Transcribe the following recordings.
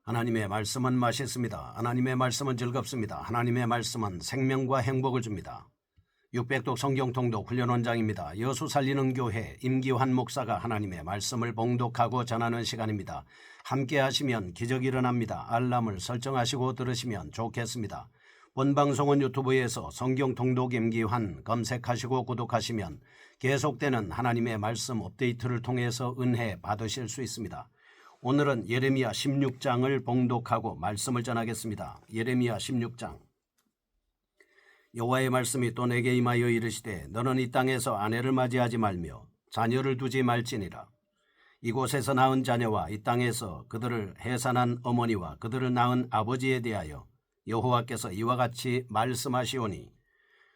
하나님의 말씀은 맛있습니다. 하나님의 말씀은 즐겁습니다. 하나님의 말씀은 생명과 행복을 줍니다. 600독 성경통독 훈련원장입니다. 여수 살리는 교회 임기환 목사가 하나님의 말씀을 봉독하고 전하는 시간입니다. 함께 하시면 기적이 일어납니다. 알람을 설정하시고 들으시면 좋겠습니다. 본 방송은 유튜브에서 성경통독 임기환 검색하시고 구독하시면 계속되는 하나님의 말씀 업데이트를 통해서 은혜 받으실 수 있습니다. 오늘은 예레미야 16장을 봉독하고 말씀을 전하겠습니다. 예레미야 16장. 여호와의 말씀이 또 내게 임하여 이르시되 너는 이 땅에서 아내를 맞이하지 말며 자녀를 두지 말지니라. 이곳에서 낳은 자녀와 이 땅에서 그들을 해산한 어머니와 그들을 낳은 아버지에 대하여 여호와께서 이와 같이 말씀하시오니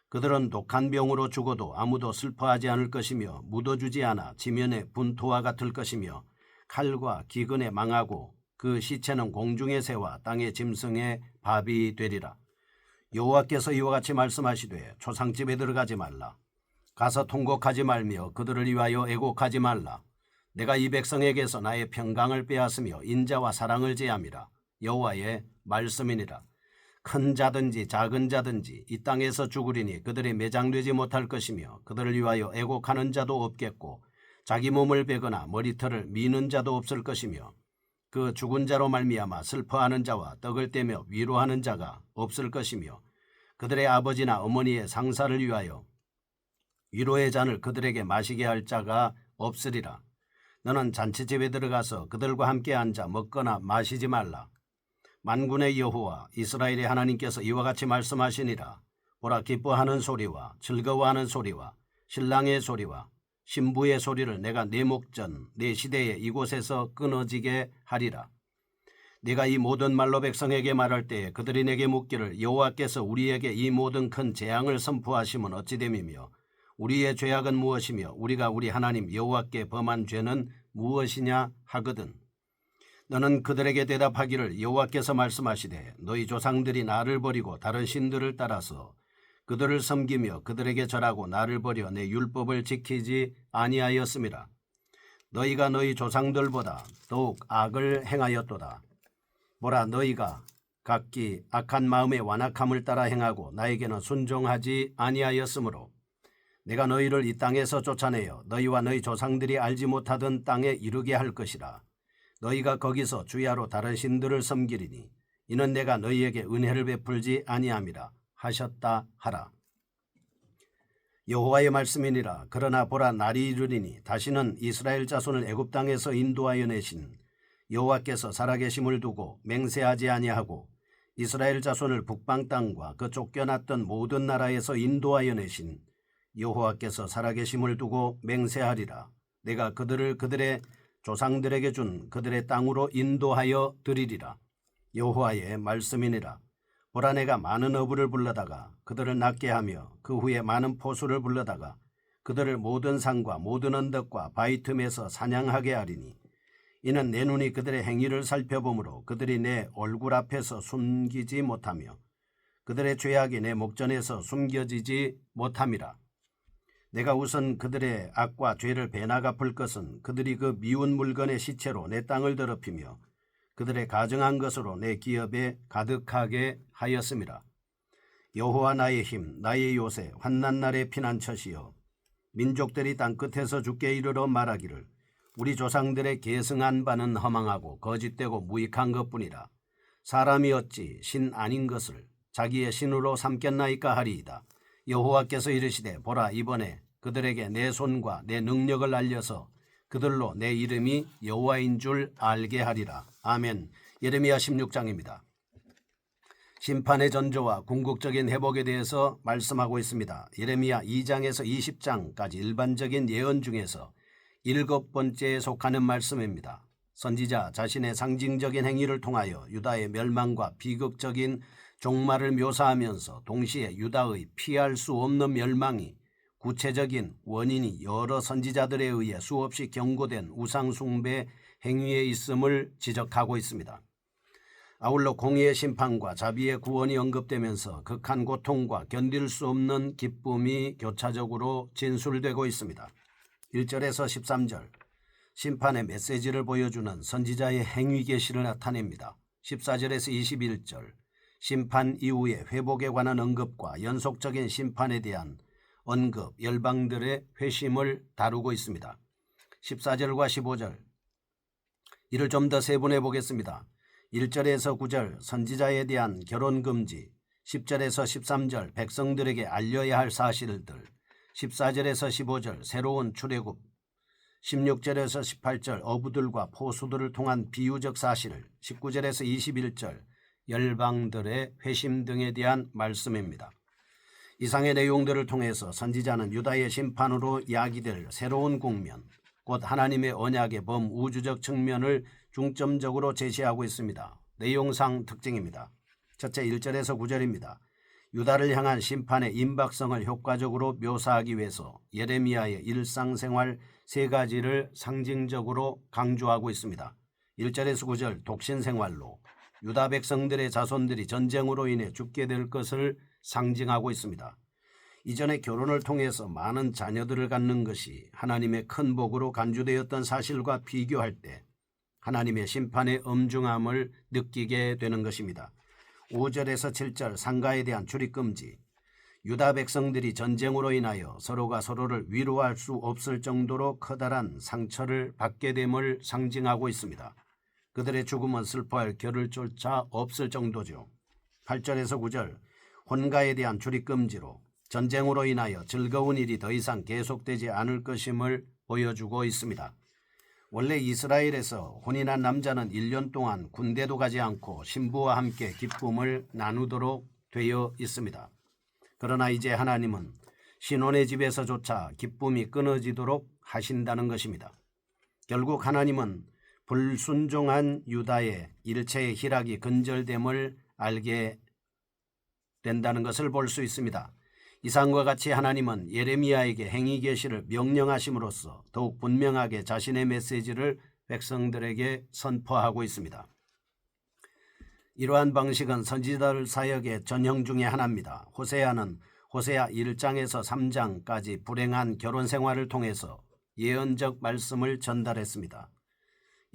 그들은 독한 병으로 죽어도 아무도 슬퍼하지 않을 것이며 묻어주지 않아 지면의 분토와 같을 것이며 칼과 기근에 망하고 그 시체는 공중의 새와 땅의 짐승의 밥이 되리라. 여호와께서 이와 같이 말씀하시되 초상집에 들어가지 말라. 가서 통곡하지 말며 그들을 위하여 애곡하지 말라. 내가 이 백성에게서 나의 평강을 빼앗으며 인자와 사랑을 제함이라. 여호와의 말씀이니라. 큰 자든지 작은 자든지 이 땅에서 죽으리니 그들이 매장되지 못할 것이며 그들을 위하여 애곡하는 자도 없겠고 자기 몸을 베거나 머리털을 미는 자도 없을 것이며 그 죽은 자로 말미암아 슬퍼하는 자와 떡을 떼며 위로하는 자가 없을 것이며 그들의 아버지나 어머니의 상사를 위하여 위로의 잔을 그들에게 마시게 할 자가 없으리라. 너는 잔치집에 들어가서 그들과 함께 앉아 먹거나 마시지 말라. 만군의 여호와 이스라엘의 하나님께서 이와 같이 말씀하시니라. 보라, 기뻐하는 소리와 즐거워하는 소리와 신랑의 소리와 신부의 소리를 내가 내 목전 내 시대에 이곳에서 끊어지게 하리라. 내가 이 모든 말로 백성에게 말할 때에 그들이 내게 묻기를 여호와께서 우리에게 이 모든 큰 재앙을 선포하시면 어찌 됨이며 우리의 죄악은 무엇이며 우리가 우리 하나님 여호와께 범한 죄는 무엇이냐 하거든. 너는 그들에게 대답하기를 여호와께서 말씀하시되 너희 조상들이 나를 버리고 다른 신들을 따라서 그들을 섬기며 그들에게 절하고 나를 버려 내 율법을 지키지 아니하였음이라. 너희가 너희 조상들보다 더욱 악을 행하였도다. 보라, 너희가 각기 악한 마음의 완악함을 따라 행하고 나에게는 순종하지 아니하였으므로 내가 너희를 이 땅에서 쫓아내어 너희와 너희 조상들이 알지 못하던 땅에 이르게 할 것이라. 너희가 거기서 주야로 다른 신들을 섬기리니 이는 내가 너희에게 은혜를 베풀지 아니함이라 하셨다 하라. 여호와의 말씀이니라. 그러나 보라, 날이 이르리니 다시는 이스라엘 자손을 애굽 땅에서 인도하여 내신 여호와께서 살아계심을 두고 맹세하지 아니하고 이스라엘 자손을 북방 땅과 그 쫓겨났던 모든 나라에서 인도하여 내신 여호와께서 살아계심을 두고 맹세하리라. 내가 그들을 그들의 조상들에게 준 그들의 땅으로 인도하여 드리리라. 여호와의 말씀이니라. 보라, 내가 많은 어부를 불러다가 그들을 낫게 하며 그 후에 많은 포수를 불러다가 그들을 모든 산과 모든 언덕과 바위 틈에서 사냥하게 하리니 이는 내 눈이 그들의 행위를 살펴보므로 그들이 내 얼굴 앞에서 숨기지 못하며 그들의 죄악이 내 목전에서 숨겨지지 못함이라. 내가 우선 그들의 악과 죄를 배나 갚을 것은 그들이 그 미운 물건의 시체로 내 땅을 더럽히며 그들의 가증한 것으로 내 기업에 가득하게 하였음이라. 여호와 나의 힘, 나의 요새, 환난 날의 피난처시여. 민족들이 땅끝에서 주께 이르러 말하기를 우리 조상들의 계승한 바는 허망하고 거짓되고 무익한 것뿐이라. 사람이 어찌 신 아닌 것을 자기의 신으로 삼겠나이까 하리이다. 여호와께서 이르시되 보라, 이번에 그들에게 내 손과 내 능력을 알려서 그들로 내 이름이 여호와인 줄 알게 하리라. 아멘. 예레미야 16장입니다. 심판의 전조와 궁극적인 회복에 대해서 말씀하고 있습니다. 예레미야 2장에서 20장까지 일반적인 예언 중에서 7번째에 속하는 말씀입니다. 선지자 자신의 상징적인 행위를 통하여 유다의 멸망과 비극적인 종말을 묘사하면서 동시에 유다의 피할 수 없는 멸망이 구체적인 원인이 여러 선지자들에 의해 수없이 경고된 우상숭배 행위에 있음을 지적하고 있습니다. 아울러 공의의 심판과 자비의 구원이 언급되면서 극한 고통과 견딜 수 없는 기쁨이 교차적으로 진술되고 있습니다. 1절에서 13절, 심판의 메시지를 보여주는 선지자의 행위 계시를 나타냅니다. 14절에서 21절 심판 이후의 회복에 관한 언급과 연속적인 심판에 대한 언급, 열방들의 회심을 다루고 있습니다. 14절과 15절 이를 좀 더 세분해 보겠습니다. 1절에서 9절 선지자에 대한 결혼금지, 10절에서 13절 백성들에게 알려야 할 사실들, 14절에서 15절 새로운 출애굽, 16절에서 18절 어부들과 포수들을 통한 비유적 사실, 19절에서 21절 열방들의 회심 등에 대한 말씀입니다. 이상의 내용들을 통해서 선지자는 유다의 심판으로 야기될 새로운 국면, 곧 하나님의 언약의 범우주적 측면을 중점적으로 제시하고 있습니다. 내용상 특징입니다. 첫째 1절에서 9절입니다. 유다를 향한 심판의 임박성을 효과적으로 묘사하기 위해서 예레미야의 일상생활 세 가지를 상징적으로 강조하고 있습니다. 1절에서 9절 독신생활로 유다 백성들의 자손들이 전쟁으로 인해 죽게 될 것을 상징하고 있습니다. 이전에 결혼을 통해서 많은 자녀들을 갖는 것이 하나님의 큰 복으로 간주되었던 사실과 비교할 때 하나님의 심판의 엄중함을 느끼게 되는 것입니다. 5절에서 7절 상가에 대한 출입금지, 유다 백성들이 전쟁으로 인하여 서로가 서로를 위로할 수 없을 정도로 커다란 상처를 받게 됨을 상징하고 있습니다. 그들의 죽음은 슬퍼할 겨를조차 없을 정도죠. 8절에서 9절 혼가에 대한 출입금지로 전쟁으로 인하여 즐거운 일이 더 이상 계속되지 않을 것임을 보여주고 있습니다. 원래 이스라엘에서 혼인한 남자는 1년 동안 군대도 가지 않고 신부와 함께 기쁨을 나누도록 되어 있습니다. 그러나 이제 하나님은 신혼의 집에서조차 기쁨이 끊어지도록 하신다는 것입니다. 결국 하나님은 불순종한 유다의 일체의 희락이 근절됨을 알게 된다는 것을 볼 수 있습니다. 이상과 같이 하나님은 예레미야에게 행위 계시를 명령하심으로써 더욱 분명하게 자신의 메시지를 백성들에게 선포하고 있습니다. 이러한 방식은 선지자들 사역의 전형 중의 하나입니다. 호세아는 호세아 1장에서 3장까지 불행한 결혼 생활을 통해서 예언적 말씀을 전달했습니다.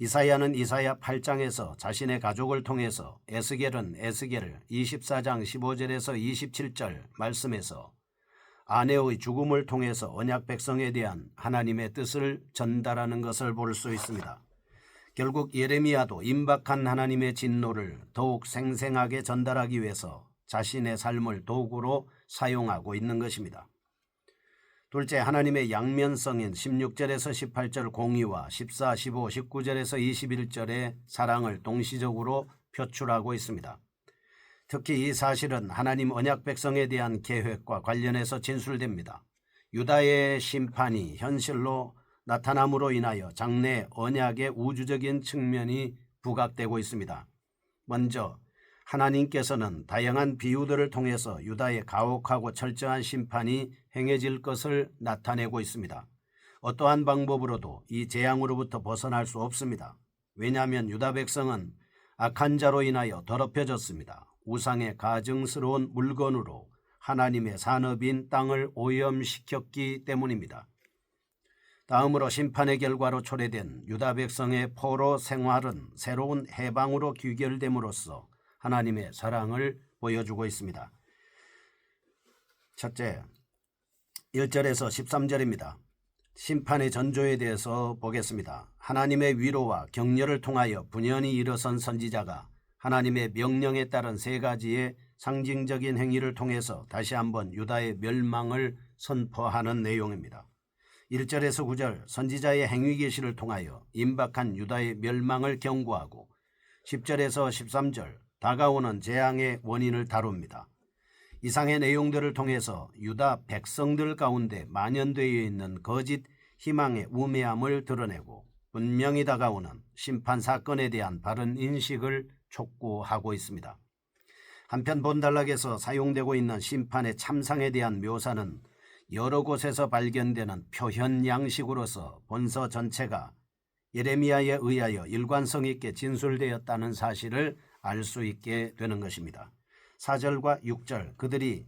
이사야는 이사야 8장에서 자신의 가족을 통해서, 에스겔은 에스겔 24장 15절에서 27절 말씀에서 아내의 죽음을 통해서 언약 백성에 대한 하나님의 뜻을 전달하는 것을 볼 수 있습니다. 결국 예레미야도 임박한 하나님의 진노를 더욱 생생하게 전달하기 위해서 자신의 삶을 도구로 사용하고 있는 것입니다. 둘째, 하나님의 양면성인 16절에서 18절 공의와 14, 15, 19절에서 21절의 사랑을 동시적으로 표출하고 있습니다. 특히 이 사실은 하나님 언약 백성에 대한 계획과 관련해서 진술됩니다. 유다의 심판이 현실로 나타남으로 인하여 장래 언약의 우주적인 측면이 부각되고 있습니다. 먼저 하나님께서는 다양한 비유들을 통해서 유다의 가혹하고 철저한 심판이 행해질 것을 나타내고 있습니다. 어떠한 방법으로도 이 재앙으로부터 벗어날 수 없습니다. 왜냐하면 유다 백성은 악한 자로 인하여 더럽혀졌습니다. 우상의 가증스러운 물건으로 하나님의 산업인 땅을 오염시켰기 때문입니다. 다음으로 심판의 결과로 초래된 유다 백성의 포로 생활은 새로운 해방으로 귀결됨으로써 하나님의 사랑을 보여주고 있습니다. 첫째, 1절에서 13절입니다. 심판의 전조에 대해서 보겠습니다. 하나님의 위로와 격려를 통하여 분연히 일어선 선지자가 하나님의 명령에 따른 세 가지의 상징적인 행위를 통해서 다시 한번 유다의 멸망을 선포하는 내용입니다. 1절에서 9절 선지자의 행위 계시를 통하여 임박한 유다의 멸망을 경고하고 10절에서 13절 다가오는 재앙의 원인을 다룹니다. 이상의 내용들을 통해서 유다 백성들 가운데 만연되어 있는 거짓 희망의 우매함을 드러내고 분명히 다가오는 심판 사건에 대한 바른 인식을 촉구하고 있습니다. 한편 본단락에서 사용되고 있는 심판의 참상에 대한 묘사는 여러 곳에서 발견되는 표현 양식으로서 본서 전체가 예레미야에 의하여 일관성 있게 진술되었다는 사실을 알 수 있게 되는 것입니다. 4절과 6절 그들이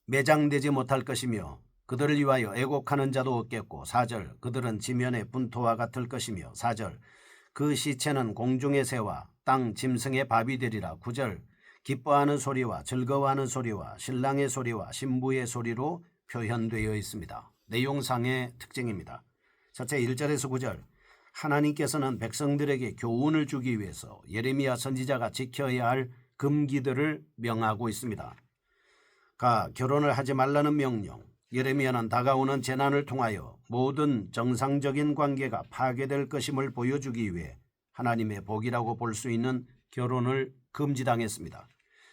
매장되지 못할 것이며 그들을 위하여 애곡하는 자도 없겠고 4절 그들은 지면의 분토와 같을 것이며 4절 그 시체는 공중의 새와 땅 짐승의 밥이 되리라. 9절 기뻐하는 소리와 즐거워하는 소리와 신랑의 소리와 신부의 소리로 표현되어 있습니다. 내용상의 특징입니다. 첫째 1절에서 9절 하나님께서는 백성들에게 교훈을 주기 위해서 예레미야 선지자가 지켜야 할 금기들을 명하고 있습니다. 결혼을 하지 말라는 명령, 예레미야는 다가오는 재난을 통하여 모든 정상적인 관계가 파괴될 것임을 보여주기 위해 하나님의 복이라고 볼 수 있는 결혼을 금지당했습니다.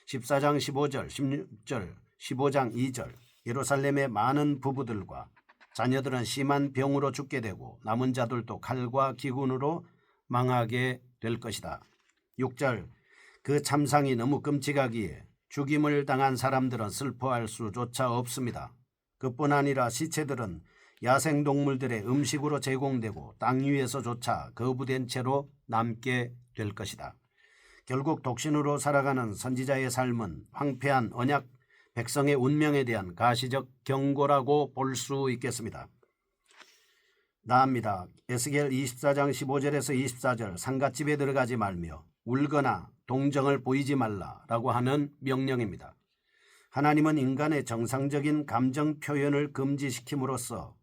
14장 15절, 16절, 15장 2절 예루살렘의 많은 부부들과 자녀들은 심한 병으로 죽게 되고 남은 자들도 칼과 기근으로 망하게 될 것이다. 6절 그 참상이 너무 끔찍하기에 죽임을 당한 사람들은 슬퍼할 수조차 없습니다. 그뿐 아니라 시체들은 야생동물들의 음식으로 제공되고 땅 위에서조차 거부된 채로 남게 될 것이다. 결국 독신으로 살아가는 선지자의 삶은 황폐한 언약 백성의 운명에 대한 가시적 경고라고 볼 수 있겠습니다. 나아갑니다. 에스겔 24장 15절에서 24절 상갓집에 들어가지 말며 울거나 동정을 보이지 말라라고 하는 명령입니다. 하나님은 인간의 정상적인 감정 표현을 금지시킴으로써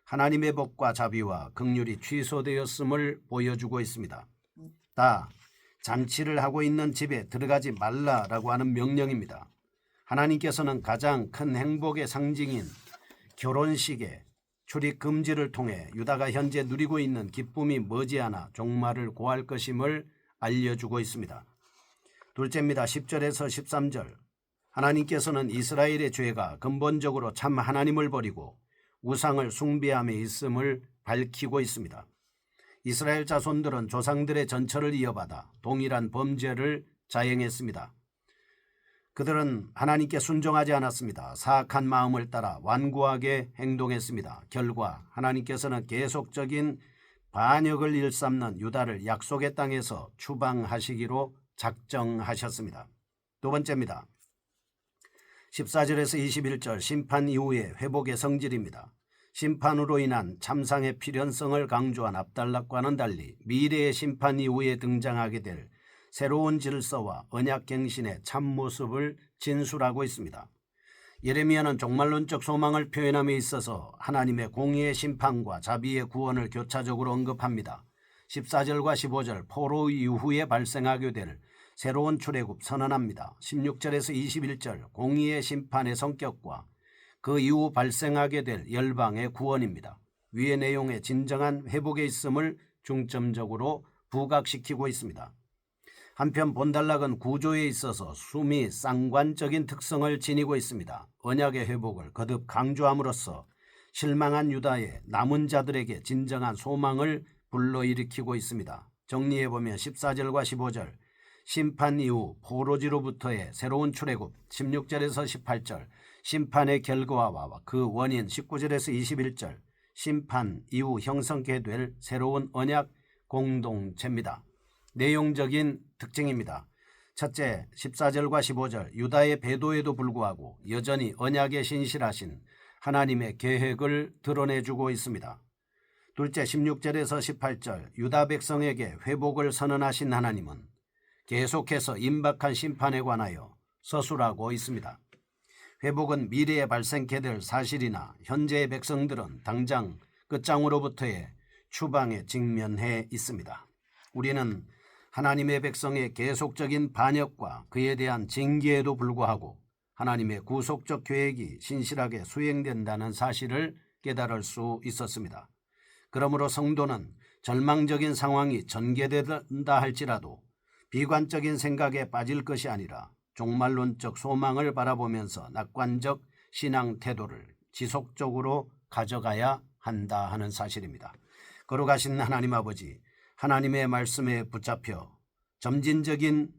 하나님의 복과 자비와 긍휼이 취소되었음을 보여주고 있습니다. 잔치를 하고 있는 집에 들어가지 말라라고 하는 명령입니다. 하나님께서는 가장 큰 행복의 상징인 결혼식의 출입 금지를 통해 유다가 현재 누리고 있는 기쁨이 머지않아 종말을 고할 것임을 알려주고 있습니다. 둘째입니다. 10절에서 13절 하나님께서는 이스라엘의 죄가 근본적으로 참 하나님을 버리고 우상을 숭배함에 있음을 밝히고 있습니다. 이스라엘 자손들은 조상들의 전처를 이어받아 동일한 범죄를 자행했습니다. 그들은 하나님께 순종하지 않았습니다. 사악한 마음을 따라 완고하게 행동했습니다. 결과 하나님께서는 계속적인 반역을 일삼는 유다를 약속의 땅에서 추방하시기로 작정하셨습니다. 두 번째입니다. 14절에서 21절 심판 이후의 회복의 성질입니다. 심판으로 인한 참상의 필연성을 강조한 압달락과는 달리 미래의 심판 이후에 등장하게 될 새로운 질서와 언약갱신의 참모습을 진술하고 있습니다. 예레미야는 종말론적 소망을 표현함에 있어서 하나님의 공의의 심판과 자비의 구원을 교차적으로 언급합니다. 14절과 15절 포로 이후에 발생하게 될 새로운 출애굽 선언합니다. 16절에서 21절 공의의 심판의 성격과 그 이후 발생하게 될 열방의 구원입니다. 위의 내용의 진정한 회복에 있음을 중점적으로 부각시키고 있습니다. 한편 본달락은 구조에 있어서 수미 쌍관적인 특성을 지니고 있습니다. 언약의 회복을 거듭 강조함으로써 실망한 유다의 남은 자들에게 진정한 소망을 불러일으키고 있습니다. 정리해보면 14절과 15절 심판 이후 포로지로부터의 새로운 출애굽, 16절에서 18절 심판의 결과와 그 원인, 19절에서 21절 심판 이후 형성케 될 새로운 언약 공동체입니다. 내용적인 특징입니다. 첫째, 14절과 15절 유다의 배도에도 불구하고 여전히 언약에 신실하신 하나님의 계획을 드러내주고 있습니다. 둘째, 16절에서 18절 유다 백성에게 회복을 선언하신 하나님은 계속해서 임박한 심판에 관하여 서술하고 있습니다. 회복은 미래에 발생케 될 사실이나 현재의 백성들은 당장 끝장으로부터의 추방에 직면해 있습니다. 우리는 하나님의 백성의 계속적인 반역과 그에 대한 징계에도 불구하고 하나님의 구속적 계획이 신실하게 수행된다는 사실을 깨달을 수 있었습니다. 그러므로 성도는 절망적인 상황이 전개된다 할지라도 비관적인 생각에 빠질 것이 아니라 종말론적 소망을 바라보면서 낙관적 신앙 태도를 지속적으로 가져가야 한다 하는 사실입니다. 거룩하신 하나님 아버지, 하나님의 말씀에 붙잡혀 점진적인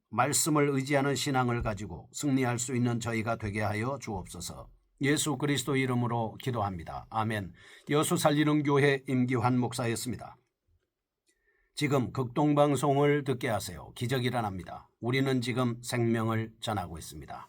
말씀을 의지하는 신앙을 가지고 승리할 수 있는 저희가 되게 하여 주옵소서. 예수 그리스도 이름으로 기도합니다. 아멘. 여수 살리는 교회 임기환 목사였습니다. 지금 극동방송을 듣게 하세요. 기적이 일어납니다. 우리는 지금 생명을 전하고 있습니다.